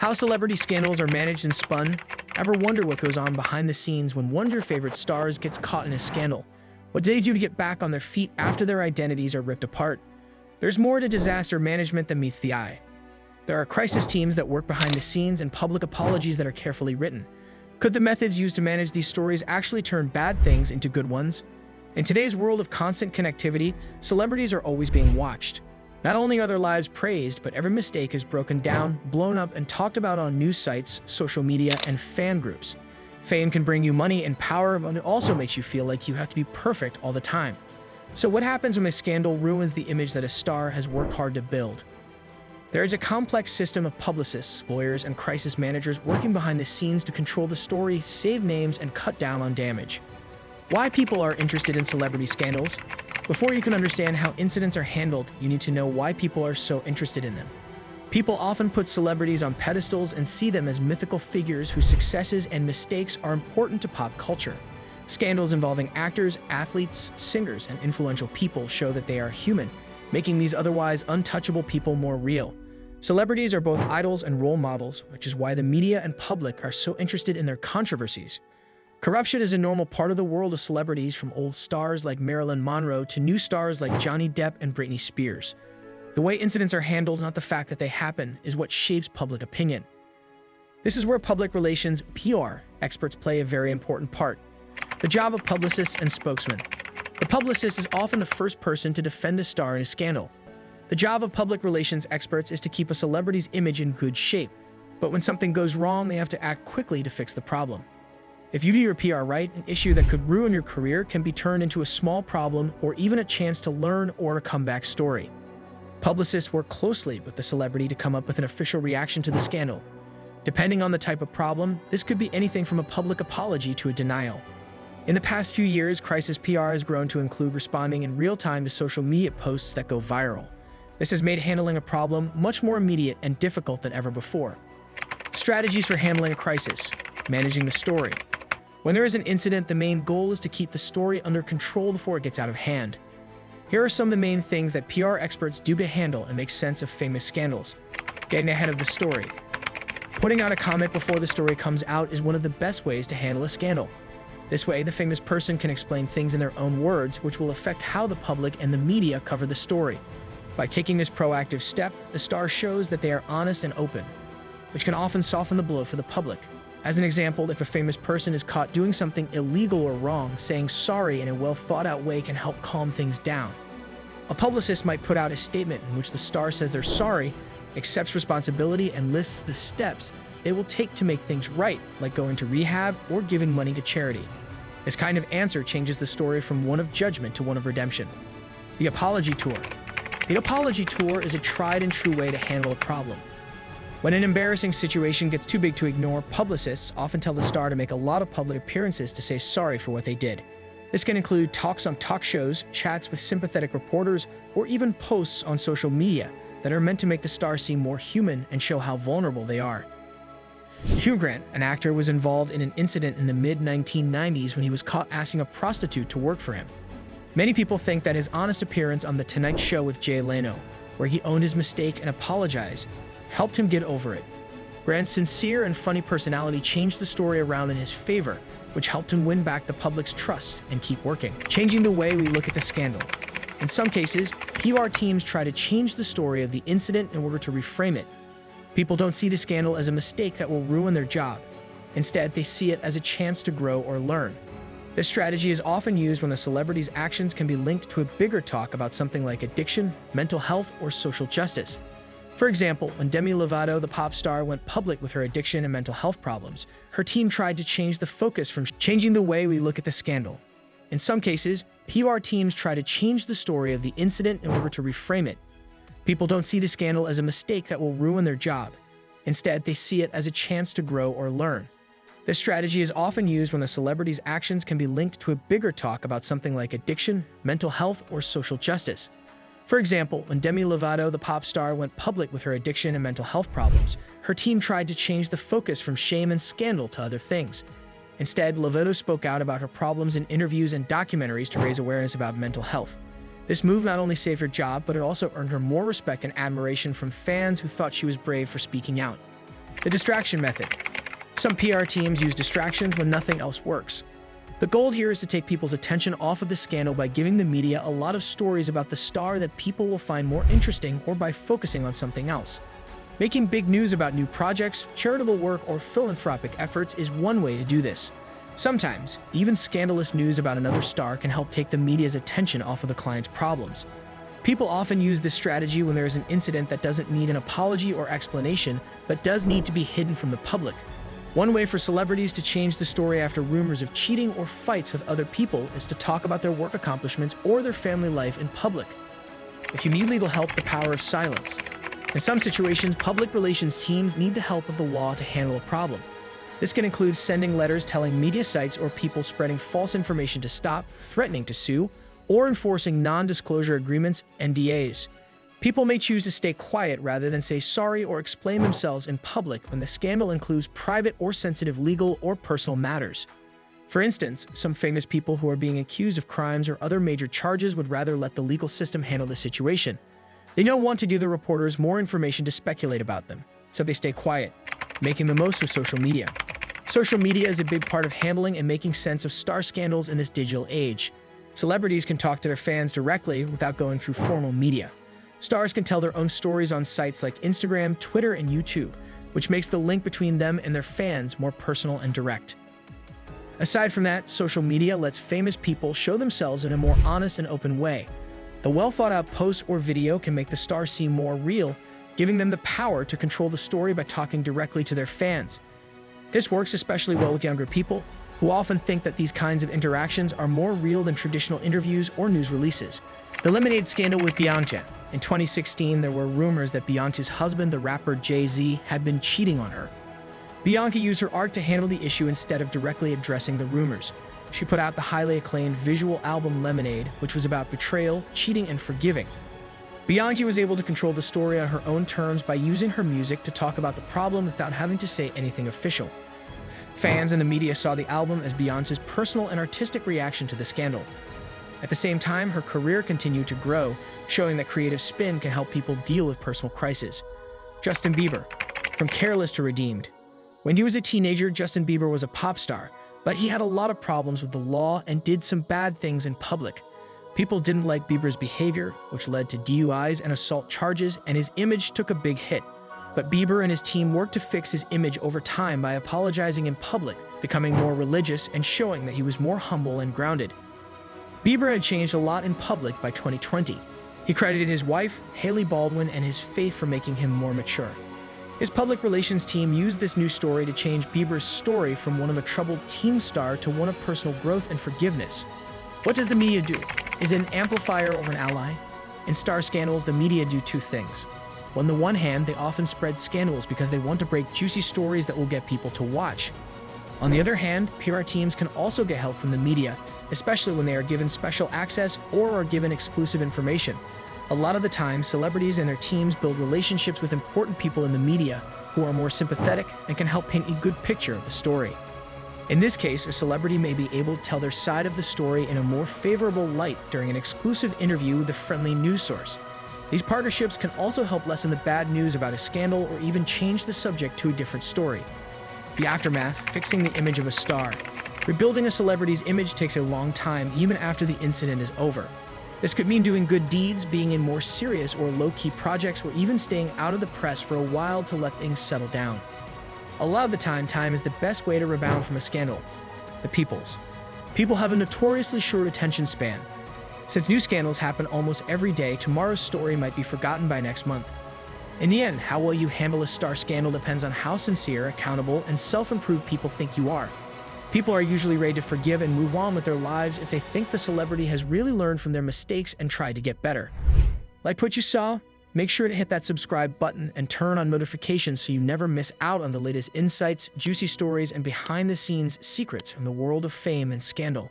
How celebrity scandals are managed in Spun? Ever wonder what goes on behind the scenes when one of your favorite stars gets caught in a scandal? What do they do to get back on their feet after their identities are ripped apart? There's more to disaster management than meets the eye. There are crisis teams that work behind the scenes and public apologies that are carefully written. Could the methods used to manage these stories actually turn bad things into good ones? In today's world of constant connectivity, celebrities are always being watched. Not only are their lives praised, but every mistake is broken down, blown up, and talked about on news sites, social media, and fan groups. Fame can bring you money and power, but it also makes you feel like you have to be perfect all the time. So what happens when a scandal ruins the image that a star has worked hard to build? There is a complex system of publicists, lawyers, and crisis managers working behind the scenes to control the story, save names, and cut down on damage. Why people are interested in celebrity scandals? Before you can understand how incidents are handled, you need to know why people are so interested in them. People often put celebrities on pedestals and see them as mythical figures whose successes and mistakes are important to pop culture. Scandals involving actors, athletes, singers, and influential people show that they are human, making these otherwise untouchable people more real. Celebrities are both idols and role models, which is why the media and public are so interested in their controversies. Corruption is a normal part of the world of celebrities, from old stars like Marilyn Monroe to new stars like Johnny Depp and Britney Spears. The way incidents are handled, not the fact that they happen, is what shapes public opinion. This is where public relations (PR) experts play a very important part. The job of publicists and spokesmen. The publicist is often the first person to defend a star in a scandal. The job of public relations experts is to keep a celebrity's image in good shape, but when something goes wrong, they have to act quickly to fix the problem. If you do your PR right, an issue that could ruin your career can be turned into a small problem or even a chance to learn or a comeback story. Publicists work closely with the celebrity to come up with an official reaction to the scandal. Depending on the type of problem, this could be anything from a public apology to a denial. In the past few years, crisis PR has grown to include responding in real time to social media posts that go viral. This has made handling a problem much more immediate and difficult than ever before. Strategies for handling a crisis. Managing the story. When there is an incident, the main goal is to keep the story under control before it gets out of hand. Here are some of the main things that PR experts do to handle and make sense of famous scandals. Getting ahead of the story. Putting out a comment before the story comes out is one of the best ways to handle a scandal. This way, the famous person can explain things in their own words, which will affect how the public and the media cover the story. By taking this proactive step, the star shows that they are honest and open, which can often soften the blow for the public. As an example, if a famous person is caught doing something illegal or wrong, saying sorry in a well-thought-out way can help calm things down. A publicist might put out a statement in which the star says they're sorry, accepts responsibility, and lists the steps they will take to make things right, like going to rehab or giving money to charity. This kind of answer changes the story from one of judgment to one of redemption. The apology tour. The apology tour is a tried and true way to handle a problem. When an embarrassing situation gets too big to ignore, publicists often tell the star to make a lot of public appearances to say sorry for what they did. This can include talks on talk shows, chats with sympathetic reporters, or even posts on social media that are meant to make the star seem more human and show how vulnerable they are. Hugh Grant, an actor, was involved in an incident in the mid-1990s when he was caught asking a prostitute to work for him. Many people think that his honest appearance on The Tonight Show with Jay Leno, where he owned his mistake and apologized, helped him get over it. Grant's sincere and funny personality changed the story around in his favor, which helped him win back the public's trust and keep working. Changing the way we look at the scandal. In some cases, PR teams try to change the story of the incident in order to reframe it. People don't see the scandal as a mistake that will ruin their job. Instead, they see it as a chance to grow or learn. This strategy is often used when a celebrity's actions can be linked to a bigger talk about something like addiction, mental health, or social justice. For example, when Demi Lovato, the pop star, went public with her addiction and mental health problems, her team tried to change the focus from changing the way we look at the scandal. In some cases, PR teams try to change the story of the incident in order to reframe it. People don't see the scandal as a mistake that will ruin their job. Instead, they see it as a chance to grow or learn. This strategy is often used when a celebrity's actions can be linked to a bigger talk about something like addiction, mental health, or social justice. For example, when Demi Lovato, the pop star, went public with her addiction and mental health problems, her team tried to change the focus from shame and scandal to other things. Instead, Lovato spoke out about her problems in interviews and documentaries to raise awareness about mental health. This move not only saved her job, but it also earned her more respect and admiration from fans who thought she was brave for speaking out. The distraction method. Some PR teams use distractions when nothing else works. The goal here is to take people's attention off of the scandal by giving the media a lot of stories about the star that people will find more interesting, or by focusing on something else. Making big news about new projects, charitable work, or philanthropic efforts is one way to do this. Sometimes, even scandalous news about another star can help take the media's attention off of the client's problems. People often use this strategy when there is an incident that doesn't need an apology or explanation, but does need to be hidden from the public. One way for celebrities to change the story after rumors of cheating or fights with other people is to talk about their work accomplishments or their family life in public. If you need legal help, the power of silence. In some situations, public relations teams need the help of the law to handle a problem. This can include sending letters telling media sites or people spreading false information to stop, threatening to sue, or enforcing non-disclosure agreements, NDAs. People may choose to stay quiet rather than say sorry or explain themselves in public when the scandal includes private or sensitive legal or personal matters. For instance, some famous people who are being accused of crimes or other major charges would rather let the legal system handle the situation. They don't want to give the reporters more information to speculate about them, so they stay quiet, making the most of social media. Social media is a big part of handling and making sense of star scandals in this digital age. Celebrities can talk to their fans directly without going through formal media. Stars can tell their own stories on sites like Instagram, Twitter, and YouTube, which makes the link between them and their fans more personal and direct. Aside from that, social media lets famous people show themselves in a more honest and open way. The well-thought-out post or video can make the star seem more real, giving them the power to control the story by talking directly to their fans. This works especially well with younger people, who often think that these kinds of interactions are more real than traditional interviews or news releases. The lemonade scandal with Beyoncé. In 2016, there were rumors that Beyoncé's husband, the rapper Jay-Z, had been cheating on her. Beyoncé used her art to handle the issue instead of directly addressing the rumors. She put out the highly acclaimed visual album Lemonade, which was about betrayal, cheating, and forgiving. Beyoncé was able to control the story on her own terms by using her music to talk about the problem without having to say anything official. Fans and the media saw the album as Beyoncé's personal and artistic reaction to the scandal. At the same time, her career continued to grow, showing that creative spin can help people deal with personal crises. Justin Bieber. From careless to redeemed. When he was a teenager, Justin Bieber was a pop star, but he had a lot of problems with the law and did some bad things in public. People didn't like Bieber's behavior, which led to DUIs and assault charges, and his image took a big hit. But Bieber and his team worked to fix his image over time by apologizing in public, becoming more religious, and showing that he was more humble and grounded. Bieber had changed a lot in public by 2020. He credited his wife, Hailey Baldwin, and his faith for making him more mature. His public relations team used this new story to change Bieber's story from one of a troubled teen star to one of personal growth and forgiveness. What does the media do? Is it an amplifier or an ally? In star scandals, the media do two things. On the one hand, they often spread scandals because they want to break juicy stories that will get people to watch. On the other hand, PR teams can also get help from the media, especially when they are given special access or are given exclusive information. A lot of the time, celebrities and their teams build relationships with important people in the media who are more sympathetic and can help paint a good picture of the story. In this case, a celebrity may be able to tell their side of the story in a more favorable light during an exclusive interview with a friendly news source. These partnerships can also help lessen the bad news about a scandal or even change the subject to a different story. The aftermath, fixing the image of a star. Rebuilding a celebrity's image takes a long time, even after the incident is over. This could mean doing good deeds, being in more serious or low-key projects, or even staying out of the press for a while to let things settle down. A lot of the time is the best way to rebound from a scandal. The people's. People have a notoriously short attention span. Since new scandals happen almost every day, tomorrow's story might be forgotten by next month. In the end, how well you handle a star scandal depends on how sincere, accountable, and self-improved people think you are. People are usually ready to forgive and move on with their lives if they think the celebrity has really learned from their mistakes and tried to get better. Like what you saw? Make sure to hit that subscribe button and turn on notifications so you never miss out on the latest insights, juicy stories, and behind-the-scenes secrets from the world of fame and scandal.